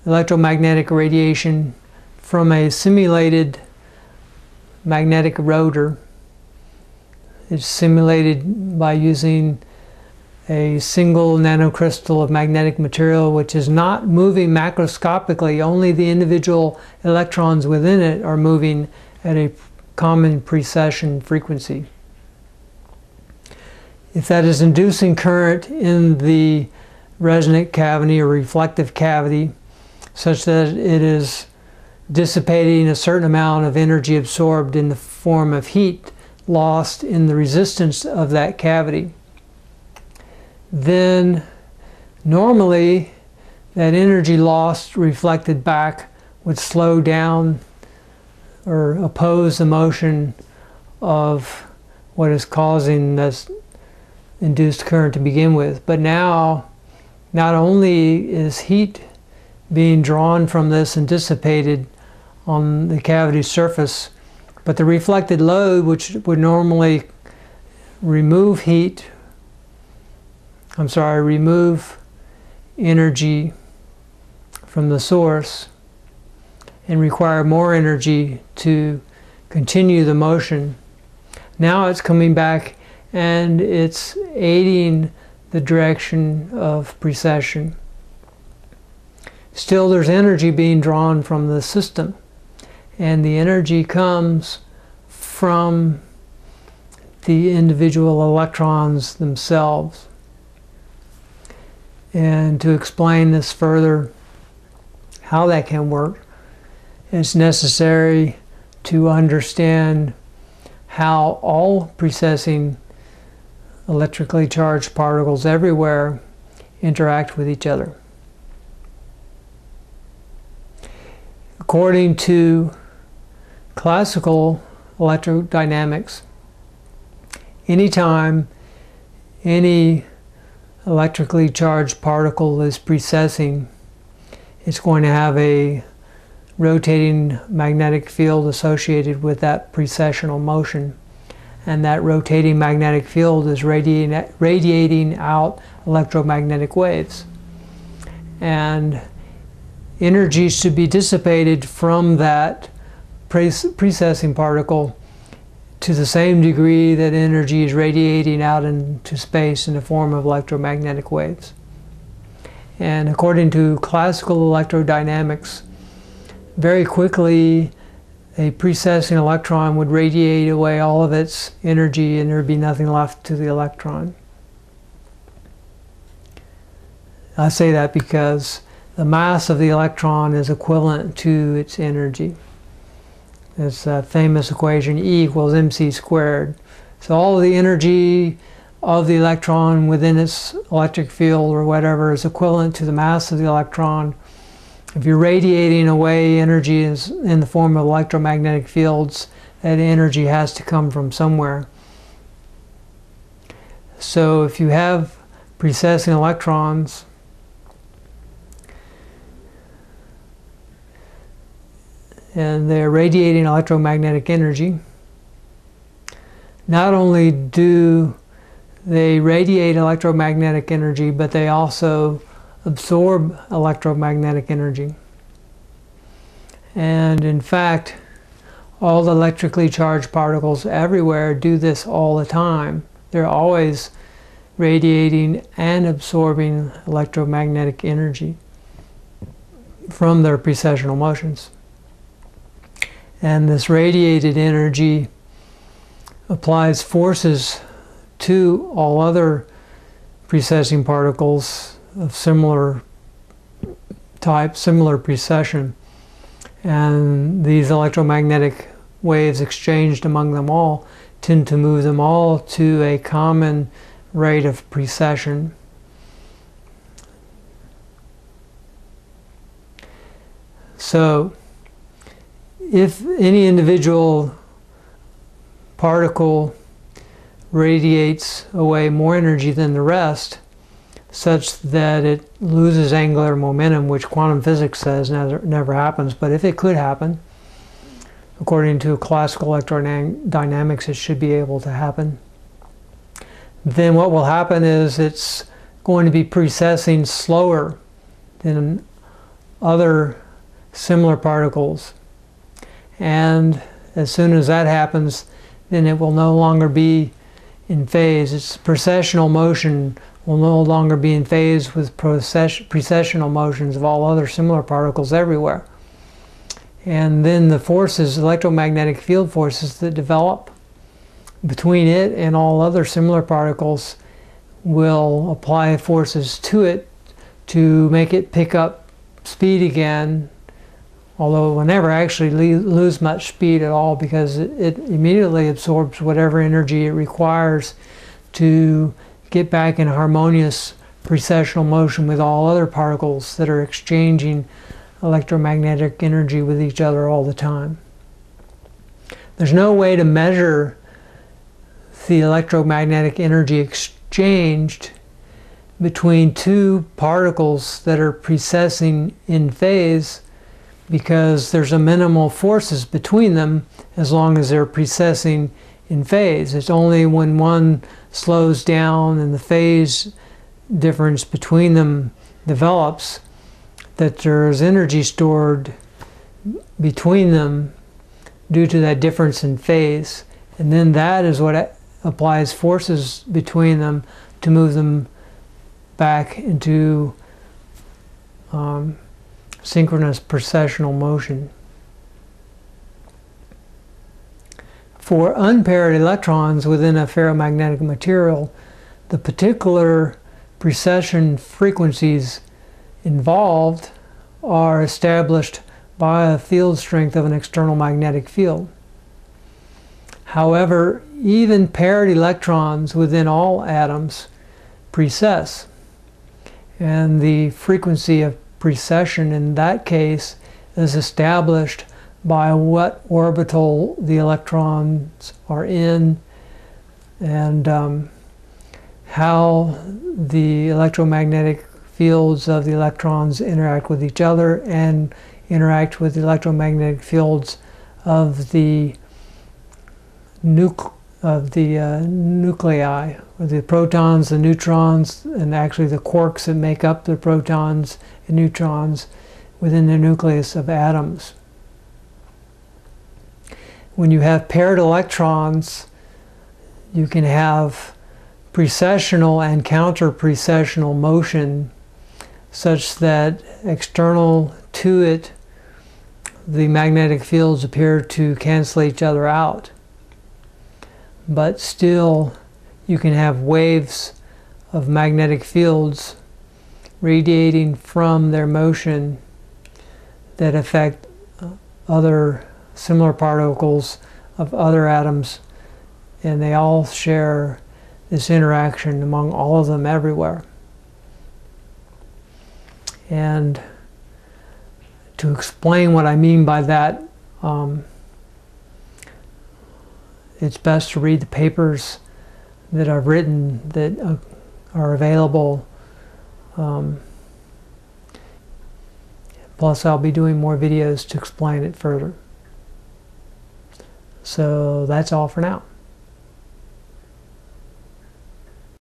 electromagnetic radiation from a simulated magnetic rotor. It's simulated by using a single nanocrystal of magnetic material which is not moving macroscopically. Only the individual electrons within it are moving at a common precession frequency. If that is inducing current in the resonant cavity or reflective cavity, such that it is dissipating a certain amount of energy absorbed in the form of heat lost in the resistance of that cavity, then normally that energy lost reflected back would slow down or oppose the motion of what is causing this induced current to begin with. But now, not only is heat being drawn from this and dissipated on the cavity surface, but the reflected load, which would normally remove energy from the source and require more energy to continue the motion. Now it's coming back and it's aiding the direction of precession. Still, there's energy being drawn from the system, and the energy comes from the individual electrons themselves. And to explain this further, how that can work, it's necessary to understand how all precessing electrically charged particles everywhere interact with each other. According to classical electrodynamics, anytime any electrically charged particle is precessing, it's going to have a rotating magnetic field associated with that precessional motion. And that rotating magnetic field is radiating out electromagnetic waves. And energy should be dissipated from that precessing particle to the same degree that energy is radiating out into space in the form of electromagnetic waves. And according to classical electrodynamics, very quickly a precessing electron would radiate away all of its energy and there would be nothing left to the electron. I say that because the mass of the electron is equivalent to its energy. It's that famous equation, E equals mc squared. So all of the energy of the electron within its electric field or whatever is equivalent to the mass of the electron. If you're radiating away energy in the form of electromagnetic fields, that energy has to come from somewhere. So if you have precessing electrons, and they're radiating electromagnetic energy, not only do they radiate electromagnetic energy, but they also absorb electromagnetic energy. And in fact, all the electrically charged particles everywhere do this all the time. They're always radiating and absorbing electromagnetic energy from their precessional motions. And this radiated energy applies forces to all other precessing particles of similar type, similar precession. And these electromagnetic waves exchanged among them all tend to move them all to a common rate of precession. So, if any individual particle radiates away more energy than the rest, such that it loses angular momentum, which quantum physics says never happens, but if it could happen, according to classical electrodynamics, it should be able to happen, then what will happen is it's going to be precessing slower than other similar particles. And as soon as that happens, then it will no longer be in phase. Its precessional motion will no longer be in phase with precessional motions of all other similar particles everywhere. And then the forces, electromagnetic field forces that develop between it and all other similar particles, will apply forces to it to make it pick up speed again, although it will never actually lose much speed at all, because it immediately absorbs whatever energy it requires to get back in harmonious precessional motion with all other particles that are exchanging electromagnetic energy with each other all the time. There's no way to measure the electromagnetic energy exchanged between two particles that are precessing in phase, because there's a minimal forces between them as long as they're precessing in phase. It's only when one slows down and the phase difference between them develops that there's energy stored between them due to that difference in phase. And then that is what applies forces between them to move them back into synchronous precessional motion. For unpaired electrons within a ferromagnetic material, the particular precession frequencies involved are established by a field strength of an external magnetic field. However, even paired electrons within all atoms precess, and the frequency of precession in that case is established by what orbital the electrons are in, and how the electromagnetic fields of the electrons interact with each other and interact with the electromagnetic fields of the nuclei, or the protons, the neutrons, and actually the quarks that make up the protons and neutrons within the nucleus of atoms. When you have paired electrons, you can have precessional and counter-precessional motion, such that external to it, the magnetic fields appear to cancel each other out. But still, you can have waves of magnetic fields radiating from their motion that affect other similar particles of other atoms, and they all share this interaction among all of them everywhere. And to explain what I mean by that, it's best to read the papers that I've written that are available. Plus, I'll be doing more videos to explain it further. So that's all for now.